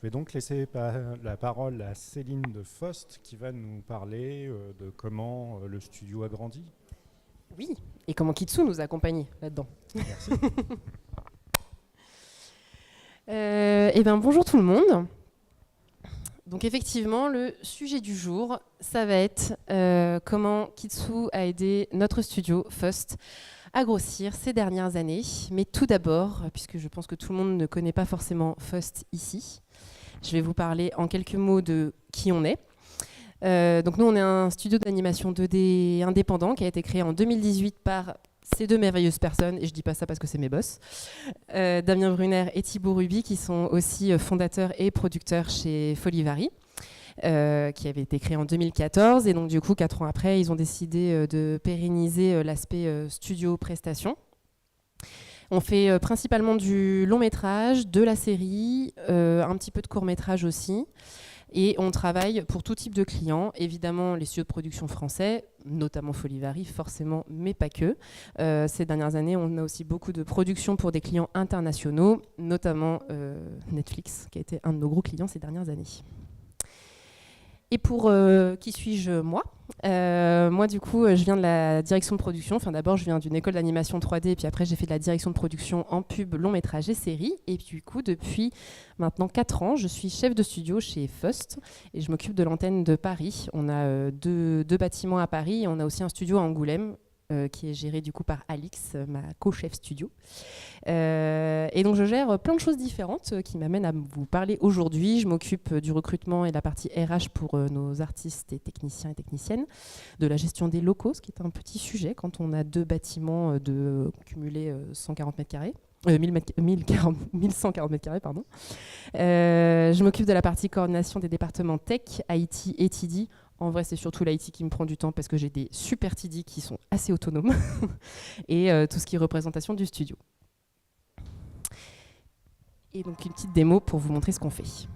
vais donc laisser la parole à Céline de Faust qui va nous parler de comment le studio a grandi. Oui, et comment Kitsu nous a accompagnés là-dedans. Merci. Bonjour tout le monde. Donc effectivement, le sujet du jour, ça va être comment Kitsu a aidé notre studio Faust à grossir ces dernières années. Mais tout d'abord, puisque je pense que tout le monde ne connaît pas forcément Faust ici, je vais vous parler en quelques mots de qui on est. Donc nous, on est un studio d'animation 2D indépendant qui a été créé en 2018 par ces deux merveilleuses personnes, et je dis pas ça parce que c'est mes boss, Damien Brunner et Thibaut Ruby, qui sont aussi fondateurs et producteurs chez Folivari, qui avait été créé en 2014. Et donc du coup, 4 ans après, ils ont décidé de pérenniser l'aspect studio prestation. On fait principalement du long métrage, de la série, un petit peu de court métrage aussi. Et on travaille pour tout type de clients, évidemment les studios de production français, notamment Folivari forcément, mais pas que. Ces dernières années, on a aussi beaucoup de productions pour des clients internationaux, notamment Netflix, qui a été un de nos gros clients ces dernières années. Et pour qui suis-je moi moi, du coup, je viens de la direction de production. Enfin, d'abord, je viens d'une école d'animation 3D, et puis après, j'ai fait de la direction de production en pub, long métrage et série. Et puis, du coup, depuis maintenant 4 ans, je suis chef de studio chez Faust et je m'occupe de l'antenne de Paris. On a deux bâtiments à Paris et on a aussi un studio à Angoulême qui est géré du coup par Alix, ma co-chef studio. Et donc je gère plein de choses différentes qui m'amènent à vous parler aujourd'hui. Je m'occupe du recrutement et de la partie RH pour nos artistes et techniciens et techniciennes, de la gestion des locaux, ce qui est un petit sujet quand on a 2 bâtiments de cumulés 140 mètres carrés. 1140 mètres carrés, pardon. Je m'occupe de la partie coordination des départements tech, IT et TD. En vrai, c'est surtout l'IT qui me prend du temps parce que j'ai des super TD qui sont assez autonomes et tout ce qui est représentation du studio. Et donc une petite démo pour vous montrer ce qu'on fait.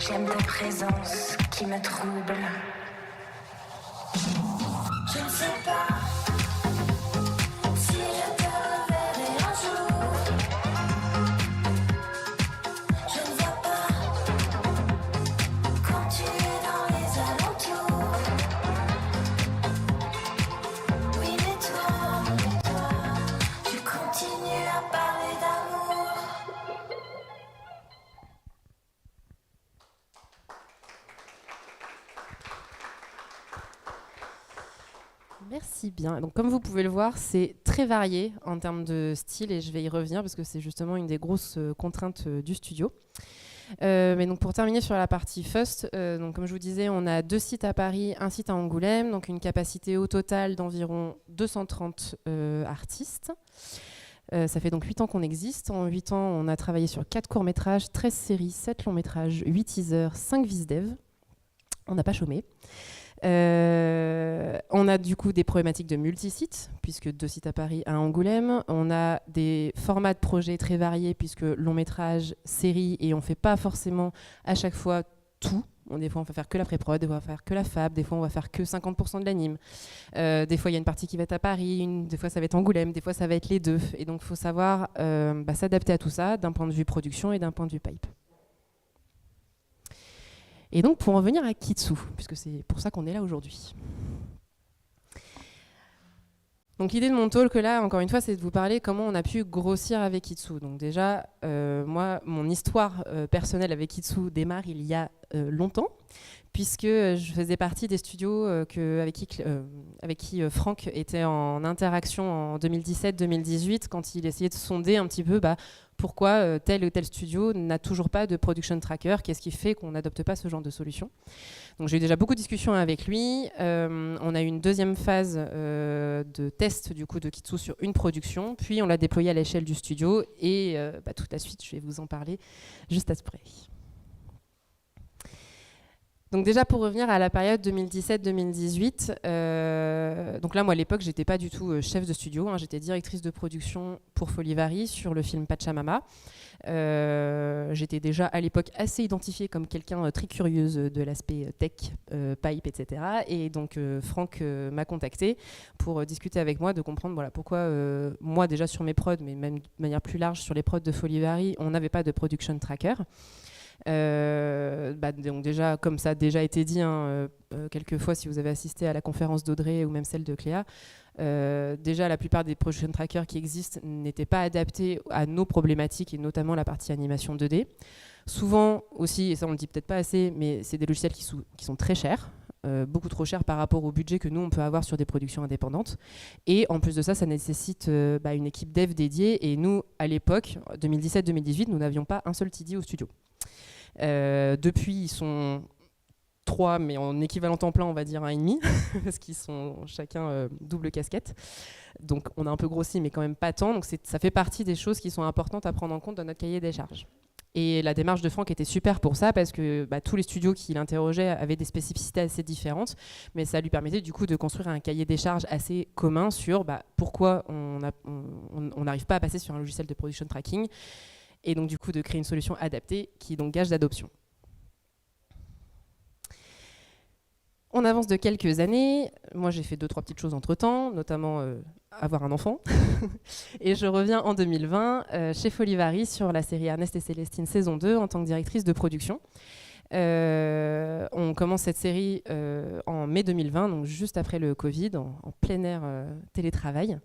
J'aime ta présence qui me trouble. Je ne sais pas si je te reverrai un jour. Je ne vois pas quand tu es dans les alentours. Oui, mais toi, tu continues à parler d'amour. Merci bien. Donc, comme vous pouvez le voir, c'est très varié en termes de style et je vais y revenir parce que c'est justement une des grosses contraintes du studio. Mais donc pour terminer sur la partie Faust, donc comme je vous disais, on a 2 sites à Paris, un site à Angoulême, donc une capacité au total d'environ 230 artistes. Ça fait donc 8 ans qu'on existe. En 8 ans, on a travaillé sur 4 courts-métrages, 13 séries, 7 longs-métrages, 8 teasers, 5 vis-dev. On n'a pas chômé. On a du coup des problématiques de multi-sites, puisque 2 sites à Paris, 1 à Angoulême. On a des formats de projets très variés, puisque long métrage, série, et on ne fait pas forcément à chaque fois tout. Des fois, on va faire que la pré-prod, des fois, on va faire que la fab, des fois, on va faire que 50% de l'anime. Des fois, il y a une partie qui va être à Paris, des fois, ça va être Angoulême, des fois, ça va être les deux. Et donc, il faut savoir s'adapter à tout ça d'un point de vue production et d'un point de vue pipe. Et donc, pour en venir à Kitsu, puisque c'est pour ça qu'on est là aujourd'hui. Donc, l'idée de mon talk là, encore une fois, c'est de vous parler comment on a pu grossir avec Kitsu. Donc déjà, moi, mon histoire personnelle avec Kitsu démarre il y a longtemps, puisque je faisais partie des studios avec qui Franck était en interaction en 2017-2018, quand il essayait de sonder un petit peu pourquoi tel ou tel studio n'a toujours pas de production tracker, qu'est-ce qui fait qu'on n'adopte pas ce genre de solution. Donc j'ai eu déjà beaucoup de discussions avec lui. On a eu une deuxième phase de test du coup de Kitsu sur une production, puis on l'a déployé à l'échelle du studio et toute la suite, je vais vous en parler juste après. Donc déjà pour revenir à la période 2017-2018, donc là moi à l'époque j'étais pas du tout chef de studio, j'étais directrice de production pour Folivari sur le film Pachamama. J'étais déjà à l'époque assez identifiée comme quelqu'un très curieuse de l'aspect tech, pipe, etc. Et donc Franck m'a contacté pour discuter avec moi, de comprendre pourquoi moi déjà sur mes prods, mais même de manière plus large sur les prods de Folivari, on n'avait pas de production tracker. Donc déjà, comme ça a déjà été dit quelques fois si vous avez assisté à la conférence d'Audrey ou même celle de Cléa, déjà la plupart des production trackers qui existent n'étaient pas adaptés à nos problématiques et notamment la partie animation 2D. Souvent aussi, et ça on le dit peut-être pas assez, mais c'est des logiciels qui sont très chers. Beaucoup trop chers par rapport au budget que nous on peut avoir sur des productions indépendantes, et en plus de ça nécessite une équipe dev dédiée, et nous à l'époque 2017-2018 nous n'avions pas un seul TD au studio. Depuis ils sont 3, mais en équivalent temps plein on va dire 1,5 parce qu'ils sont chacun double casquette, donc on a un peu grossi mais quand même pas tant, donc ça fait partie des choses qui sont importantes à prendre en compte dans notre cahier des charges. Et la démarche de Franck était super pour ça, parce que tous les studios qu'il interrogeait avaient des spécificités assez différentes, mais ça lui permettait du coup de construire un cahier des charges assez commun sur pourquoi on n'arrive pas à passer sur un logiciel de production tracking, et donc du coup de créer une solution adaptée qui est donc gage d'adoption. On avance de quelques années. Moi, j'ai fait 2-3 petites choses entre-temps, notamment avoir un enfant. Et je reviens en 2020 chez Folivari sur la série Ernest et Célestine saison 2 en tant que directrice de production. On commence cette série en mai 2020, donc juste après le Covid, en plein air télétravail.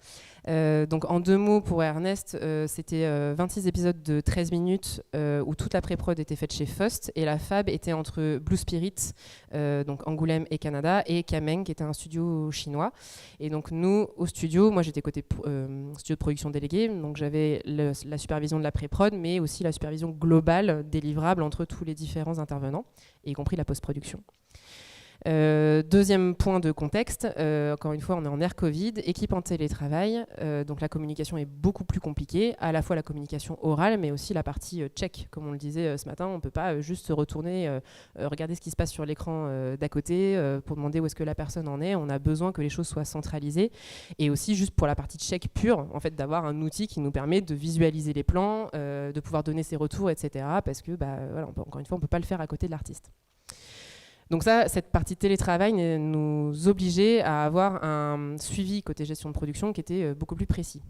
Donc en 2 mots pour Ernest, c'était 26 épisodes de 13 minutes où toute la pré-prod était faite chez Fost, et la fab était entre Blue Spirit, donc Angoulême et Canada, et Kameng qui était un studio chinois. Et donc nous au studio, moi j'étais côté studio de production délégué, donc j'avais la supervision de la pré-prod, mais aussi la supervision globale des livrables entre tous les différents intervenants, y compris la post-production. Deuxième point de contexte, encore une fois on est en ère Covid, équipe en télétravail, donc la communication est beaucoup plus compliquée, à la fois la communication orale mais aussi la partie check, comme on le disait ce matin, on ne peut pas juste se retourner, regarder ce qui se passe sur l'écran d'à côté pour demander où est-ce que la personne en est, on a besoin que les choses soient centralisées, et aussi juste pour la partie check pure, en fait d'avoir un outil qui nous permet de visualiser les plans, de pouvoir donner ses retours, etc. Parce que encore une fois on ne peut pas le faire à côté de l'artiste. Donc cette partie télétravail nous obligeait à avoir un suivi côté gestion de production qui était beaucoup plus précis.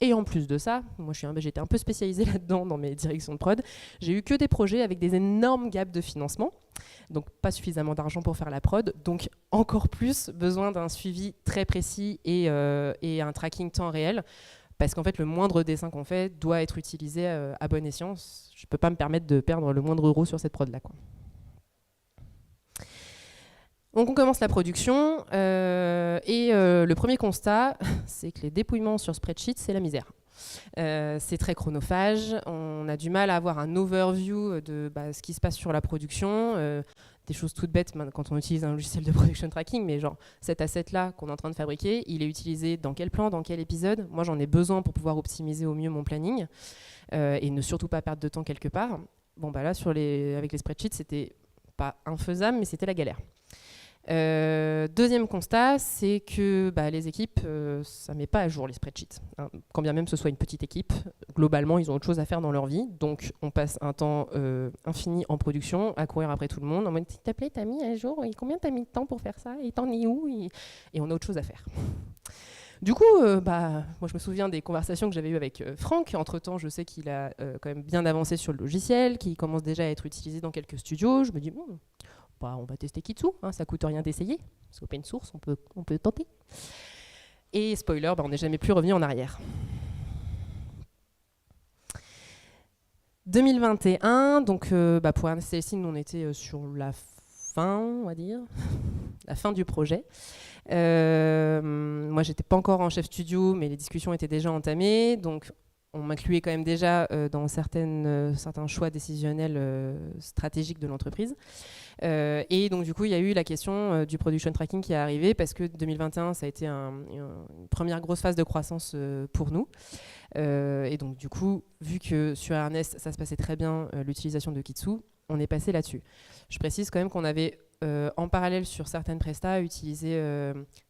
Et en plus de ça, moi j'étais un peu spécialisée là-dedans dans mes directions de prod, j'ai eu que des projets avec des énormes gaps de financement, donc pas suffisamment d'argent pour faire la prod, donc encore plus besoin d'un suivi très précis et un tracking temps réel, parce qu'en fait le moindre dessin qu'on fait doit être utilisé à bon escient. Je ne peux pas me permettre de perdre le moindre euro sur cette prod-là, quoi. Donc on commence la production et le premier constat, c'est que les dépouillements sur spreadsheet, c'est la misère. C'est très chronophage, on a du mal à avoir un overview de ce qui se passe sur la production, des choses toutes bêtes quand on utilise un logiciel de production tracking, mais genre cet asset-là qu'on est en train de fabriquer, il est utilisé dans quel plan, dans quel épisode. Moi j'en ai besoin pour pouvoir optimiser au mieux mon planning et ne surtout pas perdre de temps quelque part. Bon là avec les spreadsheets, c'était pas infaisable, mais c'était la galère. Deuxième constat, c'est que les équipes, ça ne met pas à jour les spreadsheets. Quand bien même ce soit une petite équipe, globalement, ils ont autre chose à faire dans leur vie. Donc, on passe un temps infini en production, à courir après tout le monde. En mode, s'il te plaît, t'as mis à jour, et combien t'as mis de temps pour faire ça, et t'en es où, et on a autre chose à faire. Du coup, moi je me souviens des conversations que j'avais eues avec Franck. Entre-temps, je sais qu'il a quand même bien avancé sur le logiciel, qu'il commence déjà à être utilisé dans quelques studios. Je me dis, on va tester Kitsu, ça coûte rien d'essayer. C'est open source, on peut tenter. Et spoiler, on n'est jamais plus revenu en arrière. 2021, donc pour Ernest et Céline, on était sur la fin, on va dire, la fin du projet. Moi, j'étais pas encore en chef studio, mais les discussions étaient déjà entamées, donc on m'incluait quand même déjà dans certains choix décisionnels stratégiques de l'entreprise. Et donc du coup, il y a eu la question du production tracking qui est arrivée parce que 2021, ça a été une première grosse phase de croissance pour nous. Et donc du coup, vu que sur Ernest, ça se passait très bien, l'utilisation de Kitsu, on est passé là-dessus. Je précise quand même qu'on avait en parallèle sur certaines prestas utilisé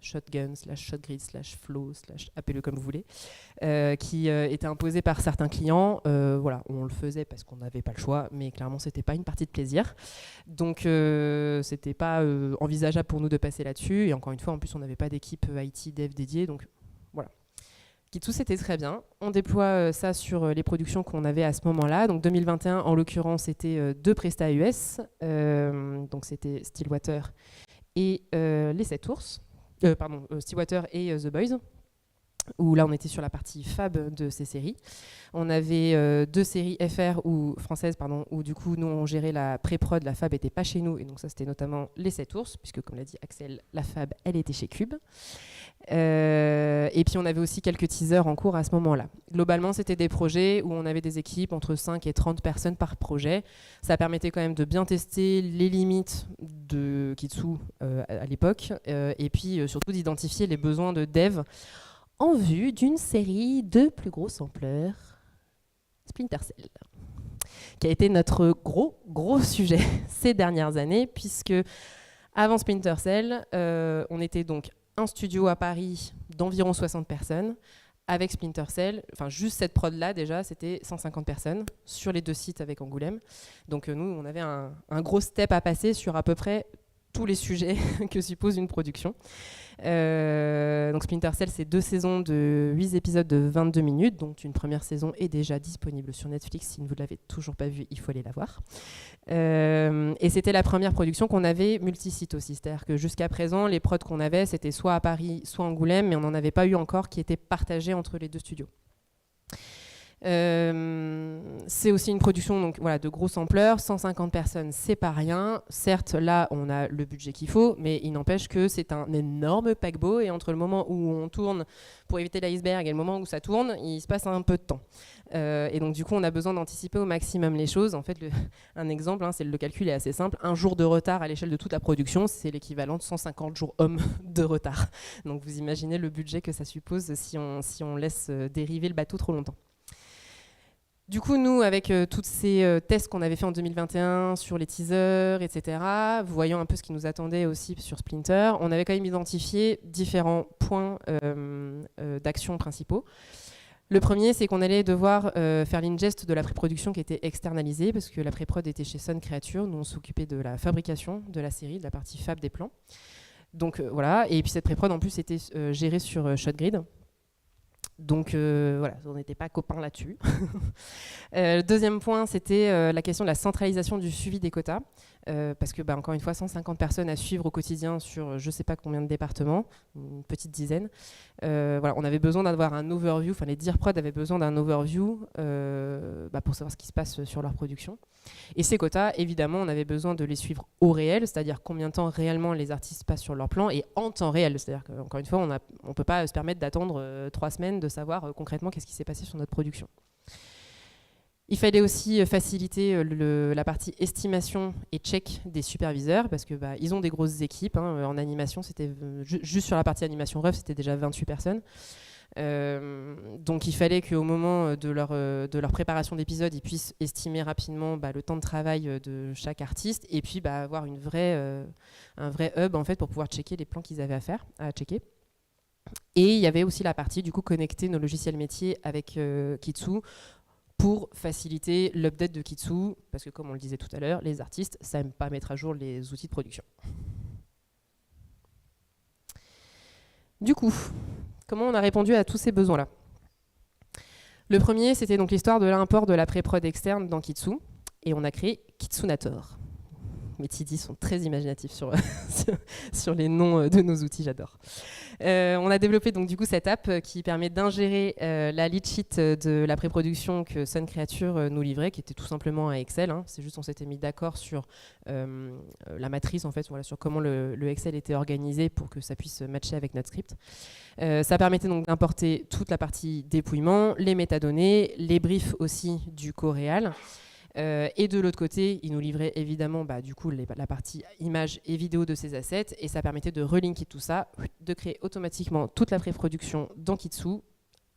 Shotgun, /Shotgrid, /Flow, appelez-le comme vous voulez, qui était imposé par certains clients. Voilà, on le faisait parce qu'on n'avait pas le choix, mais clairement c'était pas une partie de plaisir. Donc c'était pas envisageable pour nous de passer là-dessus. Et encore une fois, en plus on n'avait pas d'équipe IT dev dédiée, donc voilà. Kitsu, c'était très bien. On déploie ça sur les productions qu'on avait à ce moment-là. Donc 2021, en l'occurrence, c'était 2 prestats US. Donc c'était Stillwater et les 7 ours. Stillwater et The Boys. Où là, on était sur la partie fab de ces séries. On avait 2 séries FR françaises, où du coup, nous, on gérait la pré-prod. La fab n'était pas chez nous. Et donc ça, c'était notamment les 7 ours, puisque comme l'a dit Axel, la fab, elle était chez Cube. Et puis on avait aussi quelques teasers en cours à ce moment-là. Globalement, c'était des projets où on avait des équipes entre 5 et 30 personnes par projet. Ça permettait quand même de bien tester les limites de Kitsu à l'époque, et puis surtout d'identifier les besoins de dev en vue d'une série de plus grosse ampleur, Splinter Cell, qui a été notre gros sujet ces dernières années, puisque avant Splinter Cell, on était donc un studio à Paris d'environ 60 personnes. Avec Splinter Cell, juste cette prod-là, déjà, c'était 150 personnes sur les 2 sites avec Angoulême. Donc nous, on avait un gros step à passer sur à peu près tous les sujets que suppose une production. Donc Splinter Cell, c'est 2 saisons de 8 épisodes de 22 minutes, dont une première saison est déjà disponible sur Netflix. Si vous ne l'avez toujours pas vue, il faut aller la voir. Et c'était la première production qu'on avait multi-site aussi. C'est-à-dire que jusqu'à présent, les prods qu'on avait, c'était soit à Paris, soit à Angoulême, mais on n'en avait pas eu encore qui étaient partagés entre les 2 studios. C'est aussi une production donc, de grosse ampleur, 150 personnes, c'est pas rien. Certes, là, on a le budget qu'il faut, mais il n'empêche que c'est un énorme paquebot et entre le moment où on tourne pour éviter l'iceberg et le moment où ça tourne, il se passe un peu de temps. Et donc, du coup, on a besoin d'anticiper au maximum les choses. En fait, un exemple, le calcul est assez simple. Un jour de retard à l'échelle de toute la production, c'est l'équivalent de 150 jours hommes de retard. Donc, vous imaginez le budget que ça suppose si on laisse dériver le bateau trop longtemps. Du coup, nous, avec tous ces tests qu'on avait fait en 2021 sur les teasers, etc., voyant un peu ce qui nous attendait aussi sur Splinter, on avait quand même identifié différents points d'action principaux. Le premier, c'est qu'on allait devoir faire l'ingest de la pré-production qui était externalisée, parce que la pré-prod était chez Sun Creature, nous on s'occupait de la fabrication de la série, de la partie fab des plans. Donc voilà, et puis cette pré-prod en plus était gérée sur Shotgrid. Donc on n'était pas copains là-dessus. Le deuxième point, c'était la question de la centralisation du suivi des quotas. Parce que, encore une fois, 150 personnes à suivre au quotidien sur je ne sais pas combien de départements, une petite dizaine. On avait besoin d'avoir un overview, les DIRPROD avaient besoin d'un overview pour savoir ce qui se passe sur leur production. Et ces quotas, évidemment, on avait besoin de les suivre au réel, c'est-à-dire combien de temps réellement les artistes passent sur leur plan, et en temps réel. C'est-à-dire qu'encore une fois, on ne peut pas se permettre d'attendre 3 semaines de savoir concrètement qu'est-ce qui s'est passé sur notre production. Il fallait aussi faciliter la partie estimation et check des superviseurs parce que ils ont des grosses équipes. En animation, c'était juste sur la partie animation ref, c'était déjà 28 personnes. Donc il fallait qu'au moment de leur préparation d'épisode, ils puissent estimer rapidement le temps de travail de chaque artiste et puis avoir un vrai hub en fait pour pouvoir checker les plans qu'ils avaient à checker. Et il y avait aussi la partie du coup connecter nos logiciels métiers avec Kitsu pour faciliter l'update de Kitsu, parce que comme on le disait tout à l'heure, les artistes n'aiment pas mettre à jour les outils de production. Du coup, comment on a répondu à tous ces besoins-là ? Le premier, c'était donc l'histoire de l'import de la pré-prod externe dans Kitsu, et on a créé Kitsunator. Mes TD sont très imaginatifs sur sur les noms de nos outils, j'adore. On a développé donc du coup cette app qui permet d'ingérer la lead sheet de la pré-production que Sun Creature nous livrait, qui était tout simplement un Excel. C'est juste on s'était mis d'accord sur la matrice en fait, voilà, sur comment le Excel était organisé pour que ça puisse matcher avec notre script. Ça permettait donc d'importer toute la partie dépouillement, les métadonnées, les briefs aussi du co-réal. Et de l'autre côté, il nous livrait évidemment du coup, la partie images et vidéos de ces assets, et ça permettait de relinker tout ça, de créer automatiquement toute la pré-production dans Kitsu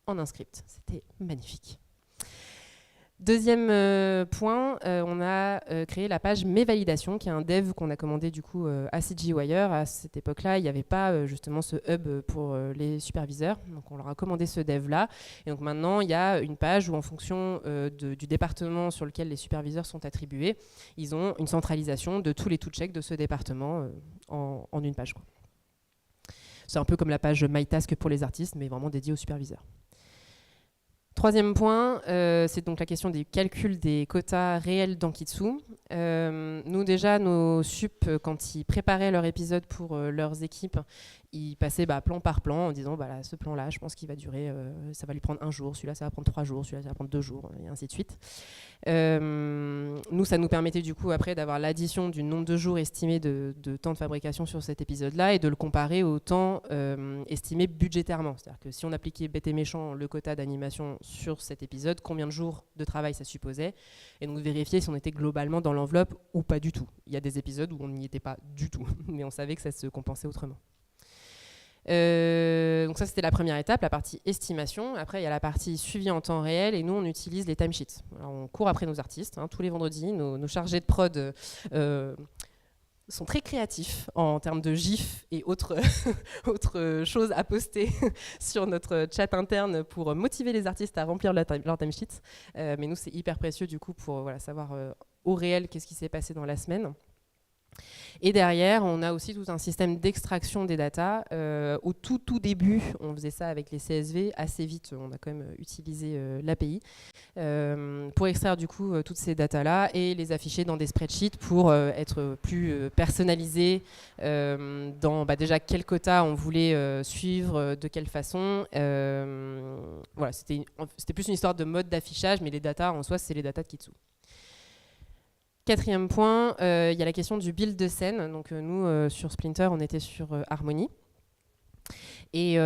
en un script. C'était magnifique. Deuxième point, on a créé la page Mes validations, qui est un dev qu'on a commandé du coup à CGWire. À cette époque-là, il n'y avait pas justement ce hub pour les superviseurs, donc on leur a commandé ce dev-là. Et donc maintenant, il y a une page où en fonction du département sur lequel les superviseurs sont attribués, ils ont une centralisation de tous les to-check de ce département en une page, quoi. C'est un peu comme la page MyTask pour les artistes, mais vraiment dédiée aux superviseurs. Troisième point, c'est donc la question des calculs des quotas réels dans Kitsu. Nous déjà, nos sup, quand ils préparaient leur épisode pour leurs équipes, ils passaient plan par plan en disant là, ce plan-là, je pense qu'il va durer, ça va lui prendre 1 jour, celui-là ça va prendre 3 jours, celui-là ça va prendre 2 jours, et ainsi de suite. Nous, ça nous permettait du coup après d'avoir l'addition du nombre de jours estimé de temps de fabrication sur cet épisode-là et de le comparer au temps estimé budgétairement. C'est-à-dire que si on appliquait bête et méchant le quota d'animation sur cet épisode, combien de jours de travail ça supposait, et donc vérifier si on était globalement dans l'enveloppe ou pas du tout. Il y a des épisodes où on n'y était pas du tout, mais on savait que ça se compensait autrement. Donc ça c'était la première étape, la partie estimation. Après il y a la partie suivi en temps réel, et nous on utilise les timesheets. Alors, on court après nos artistes, tous les vendredis, nos chargés de prod sont très créatifs en termes de gifs et autres choses à poster sur notre chat interne pour motiver les artistes à remplir leur timesheet. Mais nous c'est hyper précieux du coup pour savoir au réel qu'est-ce qui s'est passé dans la semaine. Et derrière, on a aussi tout un système d'extraction des datas. Au tout début, on faisait ça avec les CSV. Assez vite, on a quand même utilisé l'API pour extraire du coup toutes ces datas-là et les afficher dans des spreadsheets pour être plus personnalisés dans déjà quel quota on voulait suivre, de quelle façon. Voilà, c'était plus une histoire de mode d'affichage, mais les datas en soi, c'est les datas de Kitsu. Quatrième point, il y a la question du build de scène. Donc nous, sur Splinter, on était sur Harmony. Et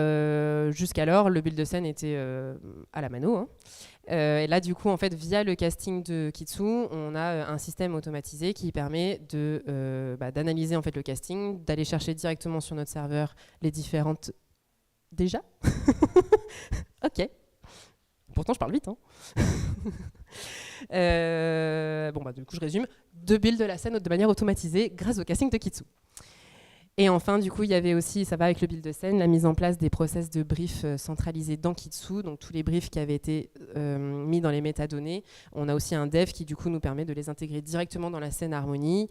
jusqu'alors, le build de scène était à la mano. Et là, du coup, en fait, via le casting de Kitsu, on a un système automatisé qui permet d'analyser en fait le casting, d'aller chercher directement sur notre serveur les différentes... Déjà Ok. Pourtant, je parle vite. Du coup, je résume. De build de la scène de manière automatisée grâce au casting de Kitsu. Et enfin, du coup, il y avait aussi, ça va avec le build de scène, la mise en place des process de briefs centralisés dans Kitsu. Donc, tous les briefs qui avaient été mis dans les métadonnées. On a aussi un dev qui, du coup, nous permet de les intégrer directement dans la scène Harmony.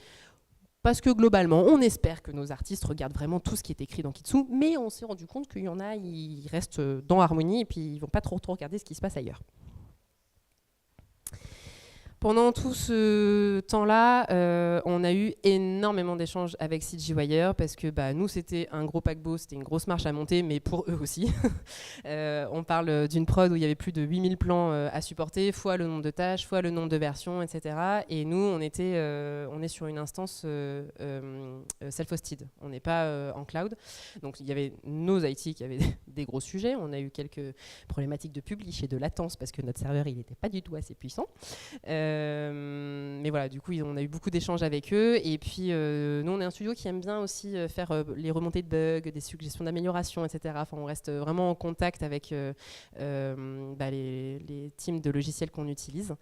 Parce que globalement, on espère que nos artistes regardent vraiment tout ce qui est écrit dans Kitsu, mais on s'est rendu compte qu'il y en a, ils restent dans Harmony et puis ils ne vont pas trop regarder ce qui se passe ailleurs. Pendant tout ce temps-là, on a eu énormément d'échanges avec CGWire parce que nous, c'était un gros paquebot, c'était une grosse marche à monter, mais pour eux aussi. On parle d'une prod où il y avait plus de 8000 plans à supporter, fois le nombre de tâches, fois le nombre de versions, etc. Et nous, on est sur une instance self-hosted. On n'est pas en cloud. Donc, il y avait nos IT qui avaient des gros sujets. On a eu quelques problématiques de publish et de latence parce que notre serveur, il n'était pas du tout assez puissant. Mais voilà, du coup, on a eu beaucoup d'échanges avec eux. Et puis, nous, on est un studio qui aime bien aussi faire les remontées de bugs, des suggestions d'amélioration, etc. Enfin, on reste vraiment en contact avec les teams de logiciels qu'on utilise.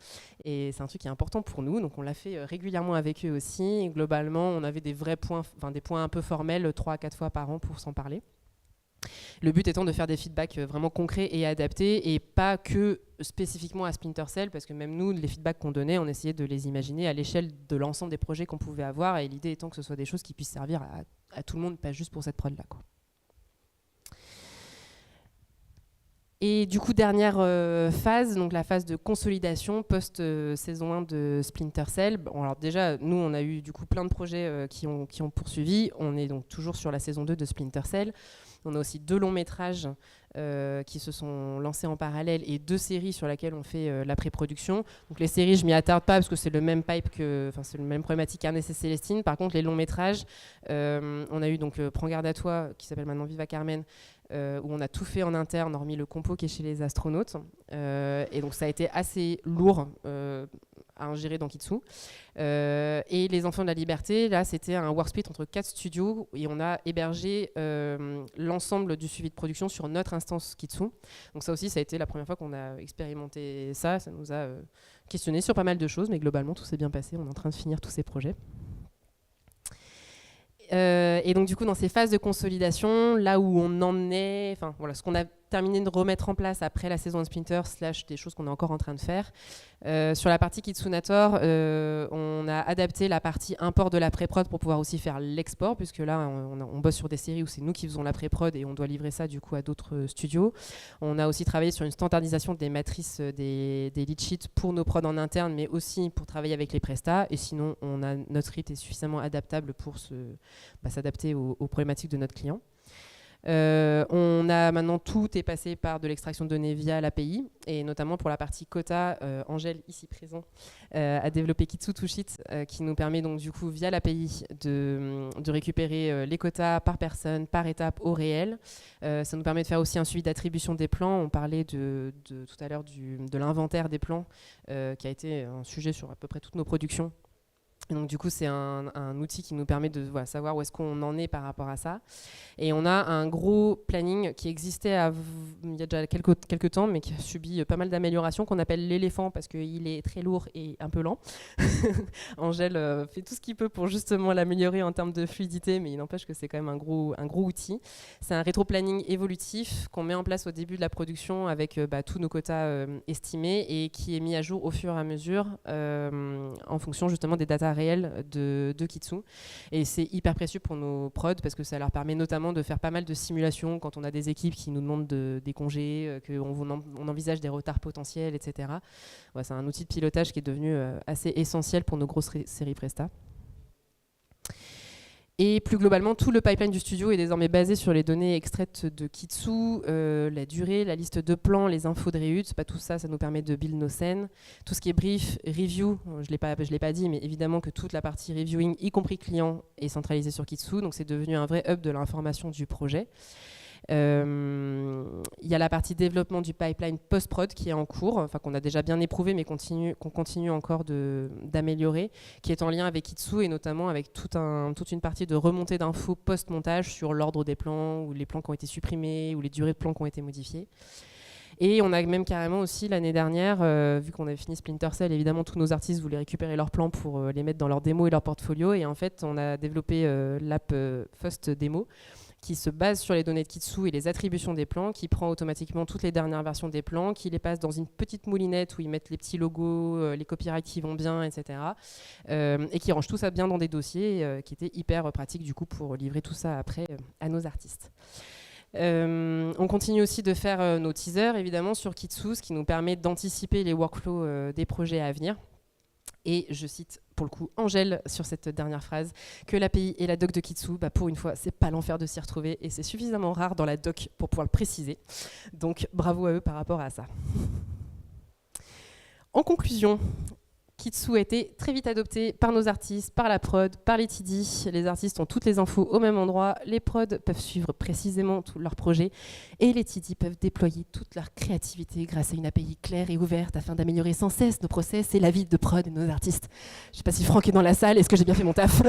Et c'est un truc qui est important pour nous. Donc, on l'a fait régulièrement avec eux aussi. Et globalement, on avait des vrais points, des points un peu formels, 3 à 4 fois par an pour s'en parler. Le but étant de faire des feedbacks vraiment concrets et adaptés, et pas que spécifiquement à Splinter Cell, parce que même nous, les feedbacks qu'on donnait, on essayait de les imaginer à l'échelle de l'ensemble des projets qu'on pouvait avoir, et l'idée étant que ce soit des choses qui puissent servir à tout le monde, pas juste pour cette prod-là, quoi. Et du coup, dernière phase, donc la phase de consolidation post-saison 1 de Splinter Cell. Bon, alors déjà, nous, on a eu du coup plein de projets qui ont poursuivi. On est donc toujours sur la saison 2 de Splinter Cell. On a aussi 2 longs métrages qui se sont lancés en parallèle et 2 séries sur lesquelles on fait la pré-production. Donc les séries, je m'y attarde pas parce que c'est le même pipe c'est le même problématique qu'Ernest et Célestine. Par contre, les longs métrages, on a eu donc Prends garde à toi, qui s'appelle maintenant Viva Carmen, où on a tout fait en interne, hormis le compo qui est chez les astronautes. Et donc ça a été assez lourd à ingérer dans Kitsu. Et Les Enfants de la Liberté, là, c'était un work split entre 4 studios et on a hébergé l'ensemble du suivi de production sur notre instance Kitsu. Donc ça aussi, ça a été la première fois qu'on a expérimenté ça. Ça nous a questionné sur pas mal de choses, mais globalement, tout s'est bien passé. On est en train de finir tous ces projets. Et donc du coup dans ces phases de consolidation, là où on en est, enfin voilà, ce qu'on a terminé de remettre en place après la saison de Splinter / des choses qu'on est encore en train de faire. Sur la partie Kitsunator, on a adapté la partie import de la pré-prod pour pouvoir aussi faire l'export, puisque là on bosse sur des séries où c'est nous qui faisons la pré-prod et on doit livrer ça du coup à d'autres studios. On a aussi travaillé sur une standardisation des matrices des lead sheets pour nos prods en interne, mais aussi pour travailler avec les prestats. Et sinon, notre script est suffisamment adaptable pour s'adapter aux problématiques de notre client. On a maintenant, tout est passé par de l'extraction de données via l'API, et notamment pour la partie quota, Angèle, ici présent, a développé Kitsu to Sheet, qui nous permet donc du coup via l'API de récupérer les quotas par personne, par étape au réel. Ça nous permet de faire aussi un suivi d'attribution des plans. On parlait tout à l'heure de l'inventaire des plans, qui a été un sujet sur à peu près toutes nos productions. Et donc du coup, c'est un outil qui nous permet de savoir où est-ce qu'on en est par rapport à ça. Et on a un gros planning qui existait il y a déjà quelques temps, mais qui a subi pas mal d'améliorations, qu'on appelle l'éléphant parce qu'il est très lourd et un peu lent. Angèle fait tout ce qu'il peut pour justement l'améliorer en termes de fluidité, mais il n'empêche que c'est quand même un gros outil. C'est un rétro-planning évolutif qu'on met en place au début de la production avec tous nos quotas estimés et qui est mis à jour au fur et à mesure en fonction justement des datas réels de Kitsu. Et c'est hyper précieux pour nos prods parce que ça leur permet notamment de faire pas mal de simulations quand on a des équipes qui nous demandent des congés, qu'on envisage des retards potentiels, etc. Ouais, c'est un outil de pilotage qui est devenu assez essentiel pour nos grosses séries Presta. Et plus globalement, tout le pipeline du studio est désormais basé sur les données extraites de Kitsu, la durée, la liste de plans, les infos de réut. Tout ça, ça nous permet de build nos scènes. Tout ce qui est brief, review, je l'ai pas dit, mais évidemment que toute la partie reviewing, y compris client, est centralisée sur Kitsu. Donc c'est devenu un vrai hub de l'information du projet. Il y a la partie développement du pipeline post-prod qui est en cours, qu'on a déjà bien éprouvé mais qu'on continue encore d'améliorer, qui est en lien avec Kitsu et notamment avec toute une partie de remontée d'infos post-montage sur l'ordre des plans, ou les plans qui ont été supprimés, ou les durées de plans qui ont été modifiées. Et on a même carrément aussi l'année dernière, vu qu'on avait fini Splinter Cell, évidemment tous nos artistes voulaient récupérer leurs plans pour les mettre dans leur démo et leur portfolio, et en fait on a développé l'app First Demo, qui se base sur les données de Kitsu et les attributions des plans, qui prend automatiquement toutes les dernières versions des plans, qui les passe dans une petite moulinette où ils mettent les petits logos, les copyrights qui vont bien, etc. Et qui range tout ça bien dans des dossiers, qui étaient hyper pratiques du coup pour livrer tout ça après à nos artistes. On continue aussi de faire nos teasers évidemment sur Kitsu, ce qui nous permet d'anticiper les workflows des projets à venir. Et je cite pour le coup Angèle sur cette dernière phrase, que l'API et la doc de Kitsu, pour une fois, c'est pas l'enfer de s'y retrouver et c'est suffisamment rare dans la doc pour pouvoir le préciser. Donc bravo à eux par rapport à ça. En conclusion, Kitsu a été très vite adopté par nos artistes, par la prod, par les TD. Les artistes ont toutes les infos au même endroit. Les prods peuvent suivre précisément tous leurs projets. Et les TD peuvent déployer toute leur créativité grâce à une API claire et ouverte afin d'améliorer sans cesse nos process et la vie de prod de nos artistes. Je ne sais pas si Franck est dans la salle. Est-ce que j'ai bien fait mon taf?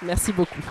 Merci beaucoup.